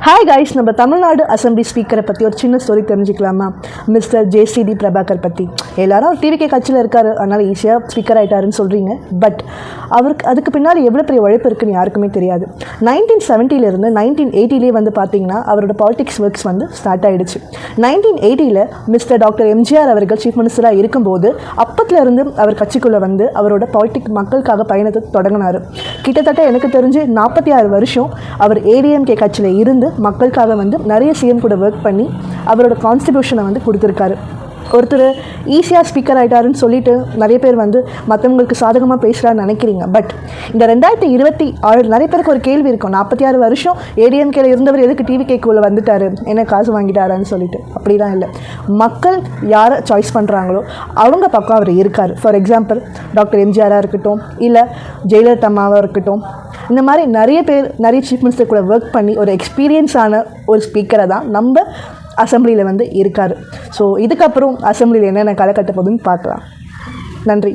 Hi guys, நம்ம Tamil Nadu assembly ஸ்பீக்கரை பற்றி ஒரு சின்ன ஸ்டோரி தெரிஞ்சுக்கலாமா? மிஸ்டர் ஜேசிடி பிரபாகர் பற்றி. எல்லாரும் டிவிகே கட்சியில் இருக்கார், அதனால் ஈஸியாக ஸ்பீக்கர் ஆகிட்டாருன்னு சொல்கிறீங்க. பட் அவருக்கு அதுக்கு பின்னாடி எவ்வளோ பெரிய உழைப்பு இருக்குன்னு யாருக்குமே தெரியாது. 1970 1980 வந்து பார்த்தீங்கன்னா அவரோட பாலிடிக்ஸ் ஒர்க்ஸ் வந்து ஸ்டார்ட் ஆகிடுச்சு. 1980 மிஸ்டர் டாக்டர் எம்ஜிஆர் அவர்கள் சீஃப் மினிஸ்டராக இருக்கும்போது அப்பத்துலேருந்து அவர் கட்சிக்குள்ளே வந்து அவரோட மக்களுக்காக பயணத்தை தொடங்கினார். கிட்டத்தட்ட எனக்கு தெரிஞ்சு 46 வருஷம் அவர் ஏடிஎம்கே கட்சியில் இருந்து மக்களுக்காக வந்து நிறைய சிஎம் கூட ஒர்க் பண்ணி அவரோட கான்ஸ்டிபியூஷனை வந்து கொடுத்துருக்காரு. ஒருத்தர் ஈஸியாக ஸ்பீக்கர் ஆகிட்டாருன்னு சொல்லிட்டு நிறைய பேர் வந்து மற்றவங்களுக்கு சாதகமாக பேசுகிறான்னு நினைக்கிறீங்க. பட் இந்த 2026 நிறைய பேருக்கு ஒரு கேள்வி இருக்கும், 46 வருஷம் ஏடிஎம்கேல இருந்தவர் எதுக்கு டிவிகேக்குள்ளே வந்துட்டார், என்ன காசு வாங்கிட்டாரான்னு சொல்லிட்டு. அப்படிலாம் இல்லை, மக்கள் யாரை சாய்ஸ் பண்ணுறாங்களோ அவங்க பக்கம் அவர் இருக்கார். ஃபார் எக்ஸாம்பிள் டாக்டர் எம்ஜிஆராக இருக்கட்டும், இல்லை ஜெயலலிதா அம்மாவாக இருக்கட்டும், இந்த மாதிரி நிறைய சீஃப் மினிஸ்டர் கூட ஒர்க் பண்ணி ஒரு எக்ஸ்பீரியன்ஸான ஒரு ஸ்பீக்கரை தான் நம்ம அசம்பிளியில் வந்து இருக்கார். ஸோ இதுக்கப்புறம் அசம்பிளியில் என்னென்ன களை கட்ட போகுதுன்னு பார்க்கலாம். நன்றி.